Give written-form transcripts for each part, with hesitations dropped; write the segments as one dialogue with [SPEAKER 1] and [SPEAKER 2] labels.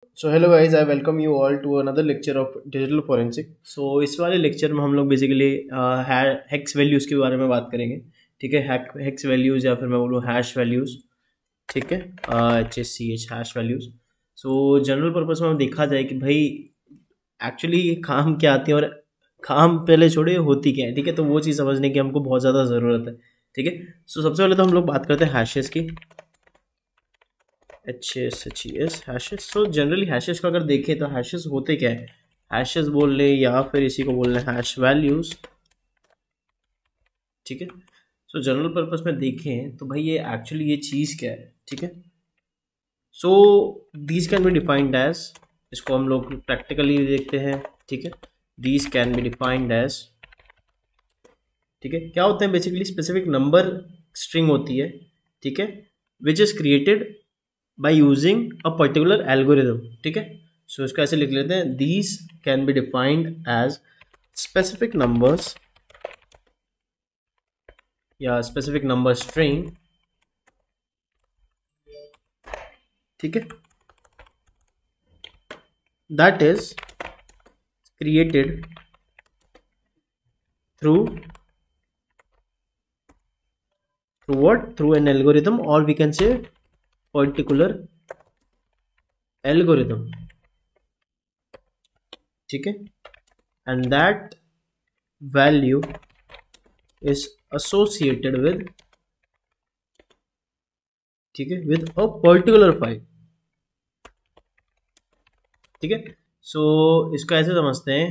[SPEAKER 1] So hello guys, I welcome you all to another lecture of digital forensic. So इस वाले lecture में हम लोग बेसिकली हैक्स वैल्यूज़ के बारे में बात करेंगे। ठीक है, हैक्स वैल्यूज़ या फिर मैं बोलूँ हैश वैल्यूज़। ठीक है, HSCH हैश वैल्यूज़। सो जनरल पर्पस में हम देखा जाए कि भाई एक्चुअली ये काम क्या आती है और काम पहले छोड़े होती क्या है। ठीक है, तो वो चीज़ समझने की हमको बहुत ज़्यादा ज़रूरत है। ठीक है, सो सबसे पहले तो हम लोग बात करते हैं हैशेस की। HSHES hashes. So generally hashes को अगर देखें तो हैशेस होते क्या है, हैशेस बोल ले या फिर इसी को बोल रहे हैश वैल्यूज। ठीक है, सो जनरल पर्पस में देखें तो भाई ये एक्चुअली ये चीज़ क्या है। ठीक है, so these can be defined as, इसको हम लोग प्रैक्टिकली देखते हैं। ठीक है, these can be defined as, ठीक है, क्या होते हैं बेसिकली स्पेसिफिक नंबर स्ट्रिंग होती है। ठीक है, which is created by using a particular algorithm. ठीक है, सो इसको ऐसे लिख लेते हैं, these can be defined as specific numbers या स्पेसिफिक नंबर स्ट्रिंग। ठीक है, that is created through what, through an algorithm, or we can say particular algorithm। ठीक है, and that value is associated with, ठीक है, with a particular file। ठीक है, so इसको ऐसे समझते हैं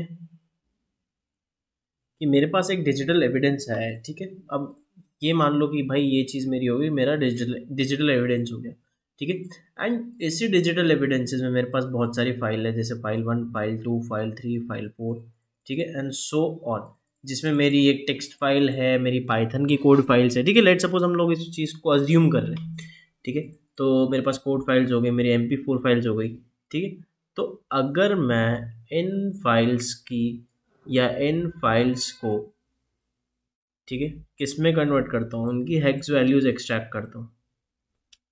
[SPEAKER 1] कि मेरे पास एक डिजिटल एविडेंस है। ठीक है, अब ये मान लो कि भाई ये चीज़ मेरी होगी, मेरा डिजिटल डिजिटल एविडेंस हो गया। ठीक है, एंड इसी डिजिटल एविडेंसेस में मेरे पास बहुत सारी फाइल है, जैसे फाइल 1, फाइल 2, फाइल 3, फाइल 4। ठीक है, एंड सो ऑन, जिसमें मेरी एक टेक्स्ट फाइल है, मेरी पाइथन की कोड फाइल्स है। ठीक है, लेट सपोज हम लोग इस चीज़ को अज्यूम कर रहे हैं। ठीक है, तो मेरे पास कोड फाइल्स हो गई, मेरी MP4 फाइल्स हो गई। ठीक है, तो अगर मैं इन फाइल्स की या इन फाइल्स को, ठीक है, किस में कन्वर्ट करता हूँ, उनकी हेक्स वैल्यूज़ एक्सट्रैक्ट करता हूँ।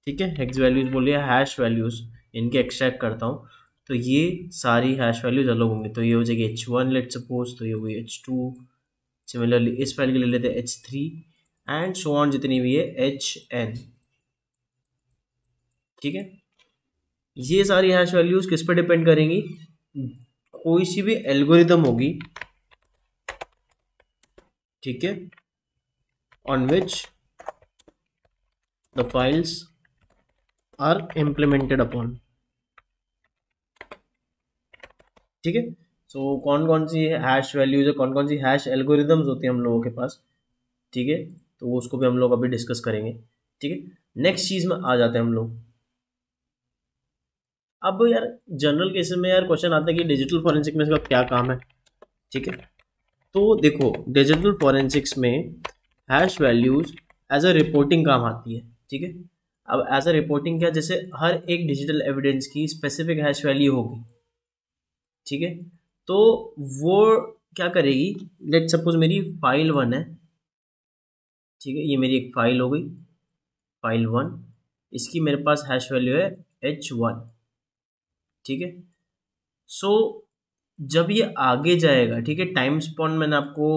[SPEAKER 1] ठीक है, हेक्स वैल्यूज़ बोलिए, हैश वैल्यूज़, इनके एक्सट्रैक्ट करता हूँ। तो ये सारी हैश वैल्यूज़ अलग होंगी, तो ये हो जाएगी H1 लेट सपोज, तो ये हुई H2। सिमिलरली इस फाइल के ले लेते हैं H3 एंड सो ऑन, जितनी भी है HN। ठीक है, ये सारी हैश वैल्यूज़ किस पर डिपेंड करेंगी, कोई सी भी एल्गोरिदम होगी। ठीक है, on which the files are implemented upon। ठीक है, सो कौन कौन सी हैश वैल्यूज है, कौन कौन सी हैश एल्गोरिदम्स होती हैं हम लोगों के पास। ठीक है, तो उसको भी हम लोग अभी डिस्कस करेंगे। ठीक है, नेक्स्ट चीज़ में आ जाते हैं हम लोग। अब यार जनरल केसेस में यार क्वेश्चन आता है कि डिजिटल फॉरेंसिक में इसका क्या काम है। ठीक है, तो देखो डिजिटल फॉरेंसिक्स में hash values as a reporting काम आती है। ठीक है, अब एज अ रिपोर्टिंग क्या, जैसे हर एक डिजिटल एविडेंस की स्पेसिफिक हैश वैल्यू होगी। ठीक है, तो वो क्या करेगी, लेट सपोज मेरी फाइल 1 है। ठीक है, ये मेरी एक फाइल हो गई, फाइल 1, इसकी मेरे पास हैश वैल्यू है H1। ठीक है, सो जब ये आगे जाएगा, ठीक है, टाइम स्पॉन मैंने आपको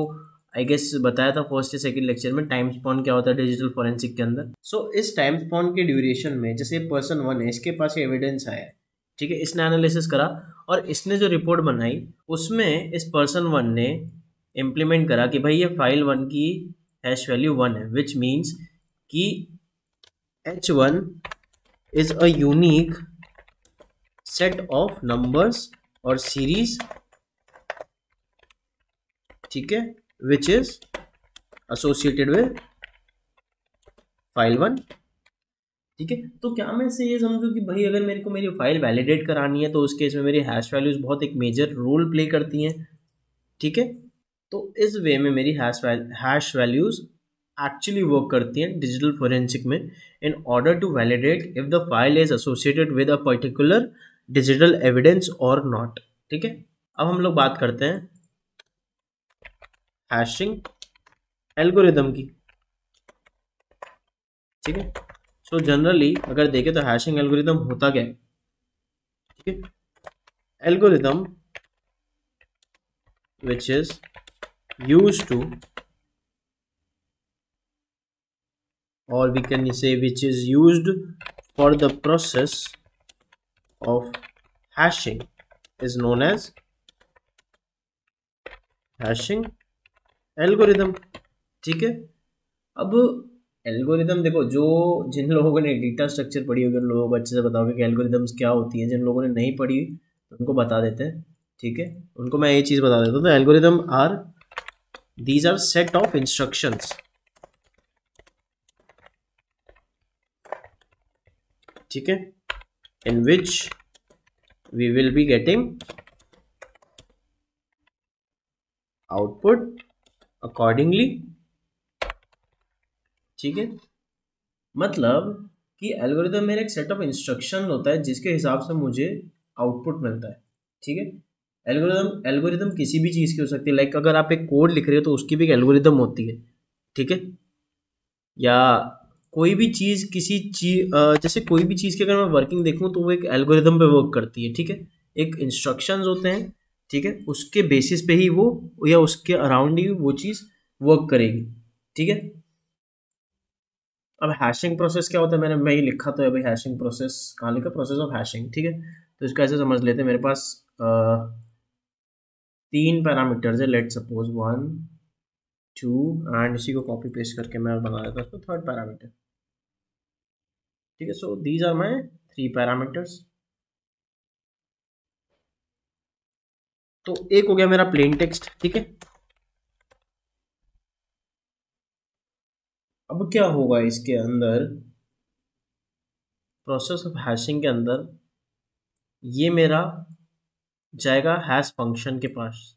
[SPEAKER 1] आई गेस बताया था फर्स्ट या सेकंड लेक्चर में, टाइम स्पॉन क्या होता है डिजिटल फॉरेंसिक के अंदर। सो इस टाइम स्पॉन के ड्यूरेशन में, जैसे पर्सन 1 है, इसके पास ये एविडेंस आया है। ठीक है, इसने एनालिसिस करा और इसने जो रिपोर्ट बनाई उसमें इस पर्सन 1 ने इम्प्लीमेंट करा कि भाई ये फाइल 1 की हैश वैल्यू 1 है, विच मीन्स कि H1 is a unique set of numbers और सीरीज। ठीक है, which is associated with file 1। ठीक है, तो क्या मैं से ये समझूं कि भाई अगर मेरे को मेरी फाइल वैलिडेट करानी है तो उस केस में मेरी हैश वैल्यूज बहुत एक मेजर रोल प्ले करती हैं। ठीक है, तो इस वे में मेरी हैश वैल्यूज एक्चुअली वर्क करती हैं डिजिटल फोरेंसिक में, in order to validate if the file is associated with a particular digital evidence और नॉट। ठीक है, अब हम लोग बात करते हैं हैशिंग एल्गोरिदम की। ठीक है, सो जनरली अगर देखें तो हैशिंग एल्गोरिदम होता क्या है। ठीक है, algorithm which is used to, or we can say which is used for the process of hashing is known as hashing algorithm। ठीक है, अब एल्गोरिदम देखो, जो जिन लोगों ने डेटा स्ट्रक्चर पढ़ी होगी उन लोगों को अच्छे से बताओगे कि एल्गोरिदम्स क्या होती हैं। जिन लोगों ने नहीं पढ़ी तो उनको बता देते हैं, ठीक है, उनको मैं ये चीज़ बता देता हूँ। तो algorithm are, these are set of instructions, ठीक है, in which we will be getting output accordingly. ठीक है, मतलब कि एल्गोरिदम मेरा एक सेट ऑफ इंस्ट्रक्शन होता है जिसके हिसाब से मुझे आउटपुट मिलता है। ठीक है, एल्गोरिदम किसी भी चीज़ की हो सकती है। लाइक अगर आप एक कोड लिख रहे हो तो उसकी भी एक एल्गोरिदम होती है। ठीक है, या कोई भी चीज़ किसी चीज जैसे कोई भी चीज़ की अगर मैं वर्किंग देखूँ तो वो एक एल्गोरिदम पे वर्क करती है। ठीक है, एक इंस्ट्रक्शंस होते हैं, ठीक है, उसके बेसिस पे ही वो या उसके अराउंड ही वो चीज़ वर्क करेगी। ठीक है, अब हैशिंग प्रोसेस क्या होता है, मैं ही लिखा तो है भाई, हैशिंग प्रोसेस कहाँ लिखा, प्रोसेस ऑफ हैशिंग। ठीक है, तो इसको ऐसे समझ लेते हैं, मेरे पास 3 पैरामीटर्स है, लेट सपोज 1 2 एंड इसी को कॉपी पेस्ट करके मैं बना देता हूँ उसको थर्ड पैरामीटर। ठीक है, so these are my 3 parameters. तो एक हो गया मेरा प्लेन टेक्स्ट। ठीक है, अब क्या होगा इसके अंदर, प्रोसेस ऑफ हैशिंग के अंदर ये मेरा जाएगा हैश फंक्शन के पास।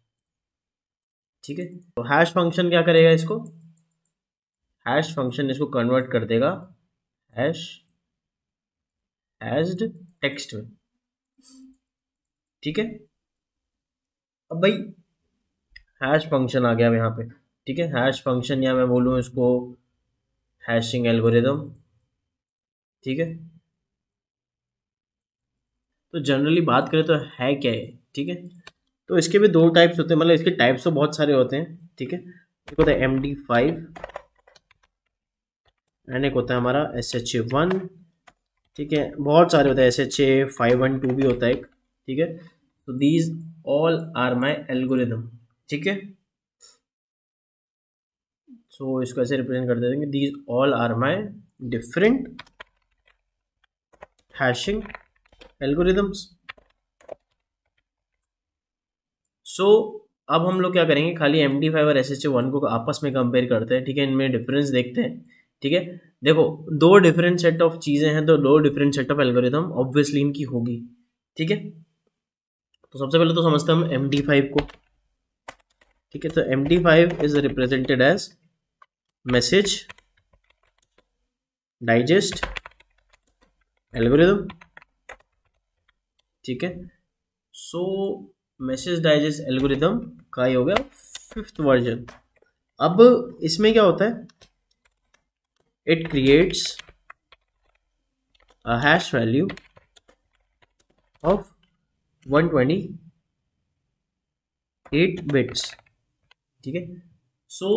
[SPEAKER 1] ठीक है, तो हैश फंक्शन क्या करेगा, इसको हैश फंक्शन इसको कन्वर्ट कर देगा हैश्ड टेक्स्ट में। ठीक है, अब भाई हैश फंक्शन आ गया अब यहाँ पे। ठीक है, हैश फंक्शन या मैं बोलूँ इसको हैशिंग एल्गोरिदम। ठीक है, तो जनरली बात करें तो है क्या है। ठीक है, तो इसके भी 2 टाइप्स होते हैं, मतलब इसके टाइप्स तो बहुत सारे होते हैं। ठीक है, एक होता है MD5 एंड एक होता है हमारा SHA-1। ठीक है, बहुत सारे होते हैं, SHA-512 भी होता है एक। ठीक है, तो these all are my algorithm. ठीक है, सो इसको ऐसे रिप्रेजेंट कर देंगे, these all are my different hashing algorithms. So अब हम लोग क्या करेंगे, खाली MD5 और SHA-1 को आपस में कंपेयर करते हैं। ठीक है, इनमें डिफरेंस देखते हैं। ठीक है, देखो 2 डिफरेंट सेट ऑफ चीज़ें हैं तो 2 different set of algorithm obviously इनकी होगी। ठीक है, तो सबसे पहले तो समझते हैं हम MD5 को। ठीक है, तो MD5 is represented as message digest algorithm. ठीक है, सो मैसेज डाइजेस्ट एल्गोरिदम का ही हो गया 5th वर्जन। अब इसमें क्या होता है, it creates a hash value of 128 bits. ठीक है, सो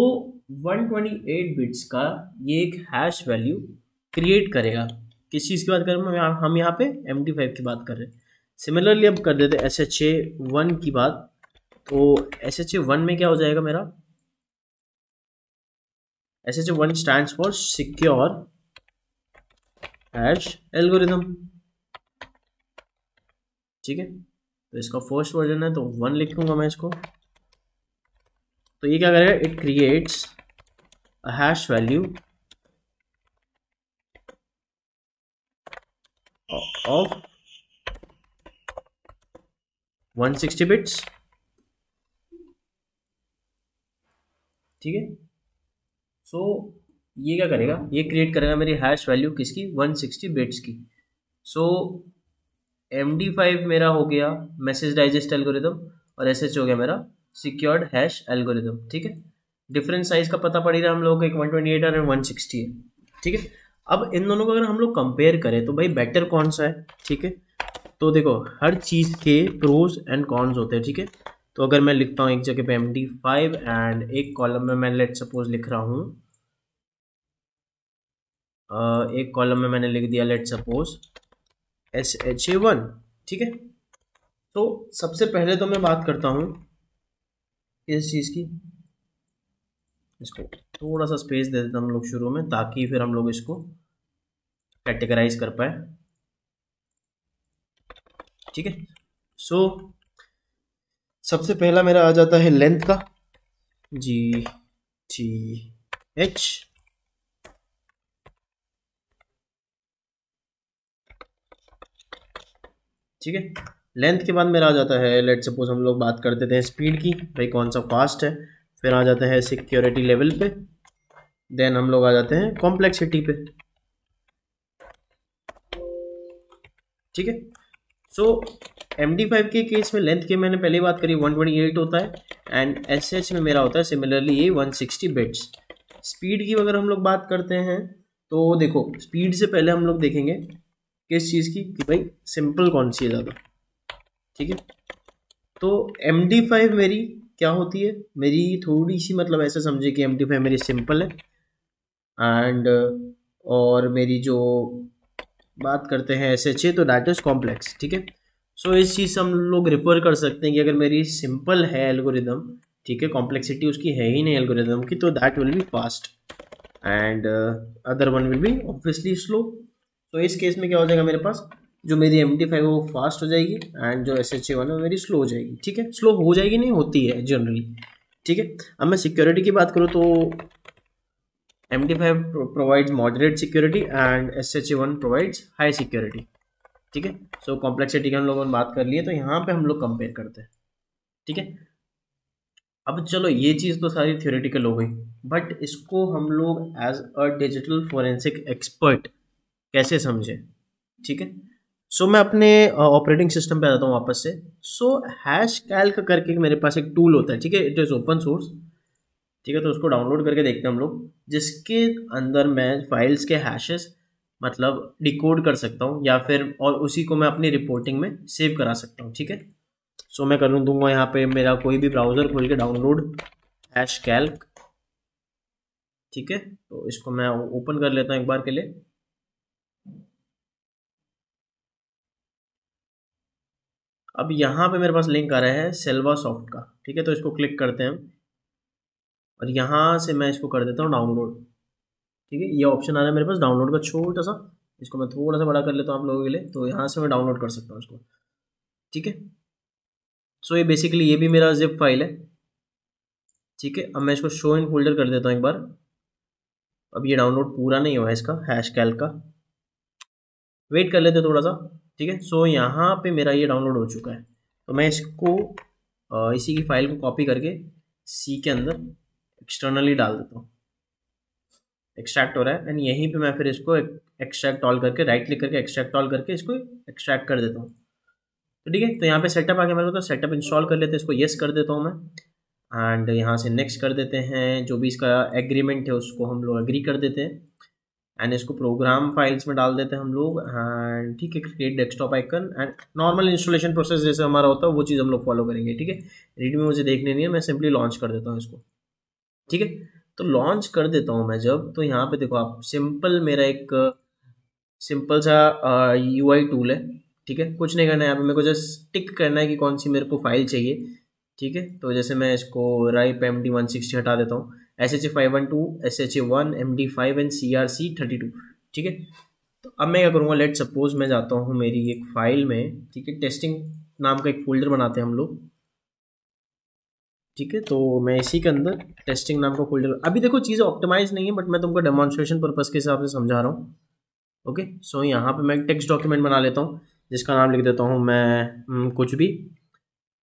[SPEAKER 1] 128 बिट्स का ये एक हैश वैल्यू क्रिएट करेगा। किस चीज़ की बात कर रहे हैं हम यहाँ पे, MD5 की बात कर रहे हैं। सिमिलरली अब कर देते हैं SHA-1 की बात। तो SHA-1 में क्या हो जाएगा मेरा, SHA-1 stands for secure hash algorithm. ठीक है, तो इसका फर्स्ट वर्जन है तो 1 लिखूंगा मैं इसको। तो ये क्या करेगा, it creates a hash value of 160 bits. ठीक है, सो ये क्या करेगा, ये क्रिएट करेगा मेरी हैश वैल्यू किसकी, 160 बिट्स की। सो MD5 मेरा हो गया मैसेज डाइजेस्ट एल्गोरिदम और SH हो गया मेरा सिक्योर्ड हैश एल्गोरिदम। ठीक है, डिफरेंस साइज का पता पड़ ही रहा हम लोगों को, एक 128 और 160 है। ठीक है, अब इन दोनों को अगर हम लोग कंपेयर करें तो भाई बेटर कौन सा है। ठीक है, तो देखो हर चीज़ के प्रोज एंड कॉन्स होते हैं, ठीक है। तो अगर मैं लिखता हूँ एक जगह पे MD5 एंड एक कॉलम में मैं लेट सपोज लिख रहा हूँ, एक कॉलम में मैंने लिख दिया लेट सपोज SHA1, ठीक है। तो सबसे पहले तो मैं बात करता हूँ इस चीज़ की, इसको थोड़ा सा स्पेस दे देते हैं हम लोग शुरू में, ताकि फिर हम लोग इसको कैटेगराइज कर पाए, ठीक है। सो सबसे पहला मेरा आ जाता है लेंथ का, GTH, ठीक है। लेंथ के बाद मेरा आ जाता है, लेट सपोज हम लोग बात कर देते हैं स्पीड की, भाई कौन सा फास्ट है। फिर आ जाते हैं सिक्योरिटी लेवल पे, देन हम लोग आ जाते हैं कॉम्प्लेक्सिटी पे, ठीक है। सो MD5 के केस में लेंथ की मैंने पहले बात करी 128 होता है, एंड SH में मेरा होता है सिमिलरली ये 160 बिट्स। स्पीड की अगर हम लोग बात करते हैं तो देखो स्पीड से पहले हम लोग देखेंगे किस चीज़ की, कि भाई सिंपल कौन सी है ज़्यादा, ठीक है। तो MD5 मेरी क्या होती है, मेरी थोड़ी सी मतलब ऐसा समझे कि MD5 मेरी सिंपल है, एंड और मेरी जो बात करते हैं SHA तो दैट इज़ कॉम्प्लेक्स, ठीक है। सो इस चीज़ से हम लोग रिफर कर सकते हैं कि अगर मेरी सिंपल है एल्गोरिदम, ठीक है, कॉम्प्लेक्सिटी उसकी है ही नहीं एल्गोरिदम की, तो that will be fast and other one will be obviously slow. तो इस केस में क्या हो जाएगा, मेरे पास जो मेरी MD5 है वो फास्ट हो जाएगी, एंड जो SHA1 है वो मेरी स्लो हो जाएगी, ठीक है। स्लो हो जाएगी नहीं, होती है जनरली, ठीक है। अब मैं सिक्योरिटी की बात करूँ तो MD5 provides moderate security and SHA1 provides high security, ठीक है। सो कॉम्प्लेक्सिटी की हम लोगों ने बात कर ली है, तो यहाँ पे हम लोग कंपेयर करते हैं, ठीक है। अब चलो ये चीज़ तो सारी थ्योरेटिकल हो गई, बट इसको हम लोग as a digital forensic expert कैसे समझें, ठीक है। सो मैं अपने ऑपरेटिंग सिस्टम पे आ जाता हूँ वापस से। सो हैश कैल्क करके मेरे पास एक टूल होता है, ठीक है, इट इज़ ओपन सोर्स, ठीक है। तो उसको डाउनलोड करके देखते हैं हम लोग, जिसके अंदर मैं फाइल्स के हैशेस मतलब डिकोड कर सकता हूँ, या फिर और उसी को मैं अपनी रिपोर्टिंग में सेव करा सकता हूँ, ठीक है। सो मैं कर दूंगा यहाँ पे मेरा कोई भी ब्राउज़र खोल के डाउनलोड हैश कैल्क, ठीक है। तो इसको मैं ओपन कर लेता हूँ एक बार के लिए। अब यहाँ पे मेरे पास लिंक आ रहा है सेल्वा सॉफ्ट का, ठीक है। तो इसको क्लिक करते हैं हम, और यहाँ से मैं इसको कर देता हूँ डाउनलोड, ठीक है। ये ऑप्शन आ रहा है मेरे पास डाउनलोड का छोटा सा, इसको मैं थोड़ा सा बड़ा कर लेता हूँ आप लोगों के लिए, तो यहाँ से मैं डाउनलोड कर सकता हूँ इसको, ठीक है। सो ये बेसिकली ये भी मेरा जिप फाइल है, ठीक है। अब मैं इसको शो इन फोल्डर कर देता हूँ एक बार। अब ये डाउनलोड पूरा नहीं हुआ है इसका हैश कैल्क का, वेट कर लेते थोड़ा सा, ठीक है। सो यहाँ पे मेरा ये डाउनलोड हो चुका है, तो मैं इसको इसी की फाइल को कॉपी करके सी के अंदर एक्सटर्नली डाल देता हूँ। एक्सट्रैक्ट हो रहा है, एंड यहीं पे मैं फिर इसको एक्सट्रैक्ट ऑल करके राइट क्लिक करके एक्सट्रैक्ट ऑल करके इसको एक्सट्रैक्ट कर देता हूँ, तो ठीक है। तो यहाँ पे सेटअप आ गया मेरे को, तो सेटअप इंस्टॉल कर लेते हैं, इसको येस कर देता हूँ मैं, एंड यहाँ से नेक्स्ट कर देते हैं। जो भी इसका एग्रीमेंट है उसको हम लोग एग्री कर देते हैं, एंड इसको प्रोग्राम फाइल्स में डाल देते हैं हम लोग, एंड ठीक है, create desktop icon and normal installation process जैसे हमारा होता है वो चीज़ हम लोग फॉलो करेंगे, ठीक है। रीड में मुझे देखने नहीं है, मैं सिंपली लॉन्च कर देता हूँ इसको, ठीक है। तो लॉन्च कर देता हूँ मैं जब, तो यहाँ पे देखो आप सिंपल मेरा एक सिंपल सा UI टूल है, ठीक है। कुछ नहीं करना है यहाँ पे, मेरे को जस्ट टिक करना है कि कौन सी मेरे को फाइल चाहिए, ठीक है। तो जैसे मैं इसको राइप MD160 हटा देता हूँ, SHA512 SHA1 MD5 and CRC32, ठीक है। तो अब मैं क्या करूँगा, लेट सपोज मैं जाता हूँ मेरी एक फाइल में, ठीक है, टेस्टिंग नाम का एक फोल्डर बनाते हैं हम लोग, ठीक है। तो मैं इसी के अंदर टेस्टिंग नाम का फोल्डर, अभी देखो चीज़ें ऑप्टिमाइज नहीं है, बट मैं तुमको डेमोन्स्ट्रेशन पर्पज़ के हिसाब से समझा रहा हूँ, ओके। सो यहाँ पे मैं टेक्स्ट डॉक्यूमेंट बना लेता हूँ, जिसका नाम लिख देता हूँ मैं कुछ भी,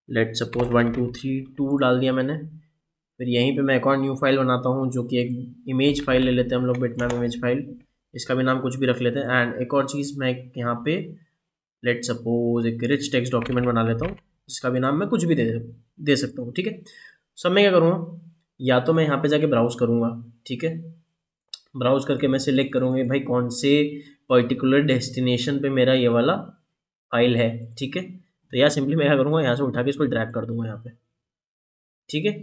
[SPEAKER 1] लेट सपोज 1232 डाल दिया मैंने। फिर यहीं पे मैं एक और न्यू फाइल बनाता हूँ, जो कि एक इमेज फाइल ले लेते हैं हम लोग, बिटमैप इमेज फाइल, इसका भी नाम कुछ भी रख लेते हैं। एंड एक और चीज़ मैं यहाँ पे लेट सपोज एक रिच टेक्स्ट डॉक्यूमेंट बना लेता हूँ, जिसका भी नाम मैं कुछ भी दे सकता हूँ, ठीक है। सो मैं क्या करूँगा, या तो मैं यहाँ पे जाके ब्राउज़ करूँगा, ठीक है। ब्राउज़ करके मैं सिलेक्ट करूँगी भाई कौन से पर्टिकुलर डेस्टिनेशन पे मेरा ये वाला फाइल है, ठीक है। तो यहाँ सिंपली मैं क्या करूँगा, यहाँ से उठा के इसको ड्रैग कर दूंगा यहाँ पे, ठीक है।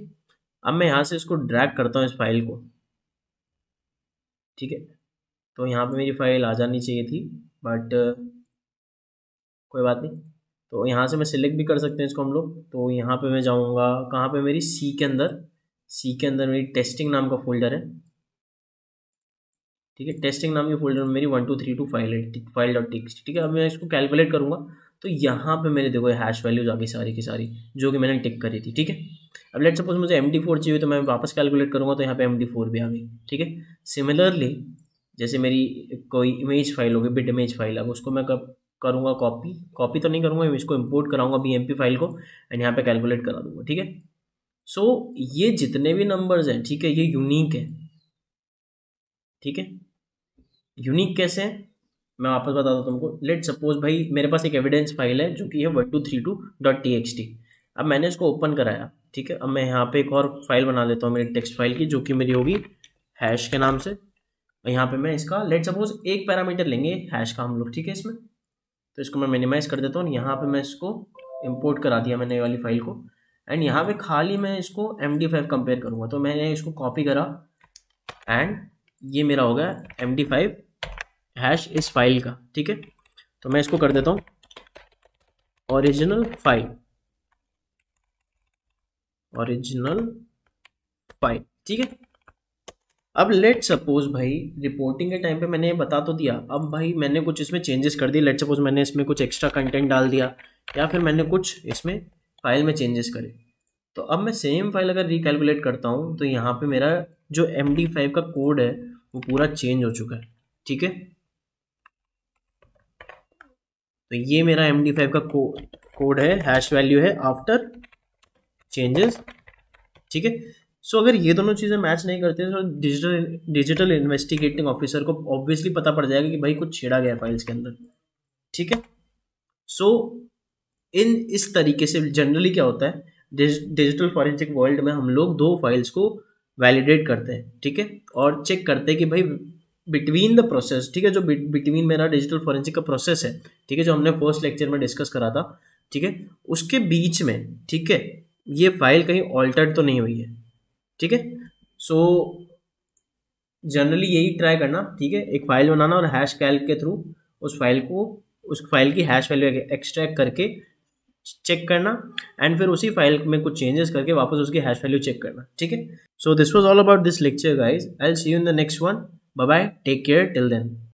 [SPEAKER 1] अब मैं यहाँ से इसको ड्रैग करता हूँ इस फाइल को, ठीक है। तो यहाँ पे मेरी फाइल आ जानी चाहिए थी, बट कोई बात नहीं। तो यहाँ से मैं सिलेक्ट भी कर सकते हैं इसको हम लोग। तो यहाँ पे मैं जाऊँगा कहाँ पे, मेरी सी के अंदर मेरी टेस्टिंग नाम का फोल्डर है, ठीक है। टेस्टिंग नाम के फोल्डर में मेरी 1232 फाइल है, फाइल डॉट टीएक्सटी, ठीक है। अब मैं इसको कैलकुलेट करूँगा तो यहाँ पे मेरे देखो हैश वैल्यूज आ गई सारी की सारी जो कि मैंने टिक करी थी, ठीक है। अब लेट सपोज मुझे MD4 चाहिए तो मैं वापस कैलकुलेट करूँगा तो यहाँ पे MD4 भी आ गई, ठीक है। सिमिलरली जैसे मेरी कोई इमेज फाइल होगी, बिट इमेज फाइल, अब उसको मैं कब करूँगा कॉपी तो नहीं करूँगा, इसको इम्पोर्ट कराऊंगा BMP फाइल को एंड यहाँ पे कैलकुलेट करा दूंगा, ठीक है। सो ये जितने भी नंबर्स हैं, ठीक है, ये यूनिक है, ठीक है। यूनिक कैसे है मैं वापस बताता हूँ तुमको। लेट सपोज भाई मेरे पास एक एविडेंस फाइल है जो कि है 1232.txt। अब मैंने इसको ओपन कराया, ठीक है। अब मैं यहाँ पे एक और फाइल बना लेता हूँ मेरी टेक्स्ट फाइल की, जो कि मेरी होगी हैश के नाम से। और यहाँ पे मैं इसका लेट सपोज एक पैरामीटर लेंगे हैश का हम लोग, ठीक है इसमें। तो इसको मैं मिनिमाइज कर देता हूँ। यहाँ पे मैं इसको इम्पोर्ट करा दिया मैंने ये वाली फाइल को, एंड यहाँ पे खाली मैं इसको MD5 कंपेयर करूँगा। तो मैंने इसको कॉपी करा एंड ये मेरा हो गया MD5 हैश इस फाइल का, ठीक है। तो मैं इसको कर देता हूँ ओरिजिनल फाइल, ठीक है। अब लेट सपोज भाई रिपोर्टिंग के टाइम पे मैंने ये बता तो दिया, अब भाई मैंने कुछ इसमें चेंजेस कर दिए। लेट सपोज मैंने इसमें कुछ एक्स्ट्रा कंटेंट डाल दिया या फिर मैंने कुछ इसमें फाइल में चेंजेस करे। तो अब मैं सेम फाइल अगर रिकैलकुलेट करता हूँ तो यहाँ पे मेरा जो MD5 का कोड है वो पूरा चेंज हो चुका है, ठीक है। तो ये मेरा MD5 का कोड है, हैश वैल्यू है आफ्टर चेंजेस, ठीक है। सो अगर ये दोनों चीज़ें मैच नहीं करते तो डिजिटल इन्वेस्टिगेटिंग ऑफिसर को ऑब्वियसली पता पड़ जाएगा कि भाई कुछ छेड़ा गया फाइल्स के अंदर, ठीक है। सो इस तरीके से जनरली क्या होता है, डिजिटल फॉरेंसिक वर्ल्ड में हम लोग दो फाइल्स को वैलिडेट करते हैं, ठीक है, और चेक करते हैं कि भाई बिटवीन द प्रोसेस, ठीक है, जो बिटवीन मेरा डिजिटल फॉरेंसिक का प्रोसेस है, ठीक है, जो हमने फर्स्ट लेक्चर में डिस्कस करा था, ठीक है, उसके बीच में, ठीक है, ये फाइल कहीं ऑल्टर्ड तो नहीं हुई है, ठीक है। सो जनरली यही ट्राई करना, ठीक है, एक फाइल बनाना और हैश कैल्क के थ्रू उस फाइल की हैश वैल्यू एक्सट्रैक्ट करके चेक करना एंड फिर उसी फाइल में कुछ चेंजेस करके वापस उसकी हैश वैल्यू चेक करना, ठीक है। So this was all about this lecture guys, I will see you in the next one. Bye bye, take care till then.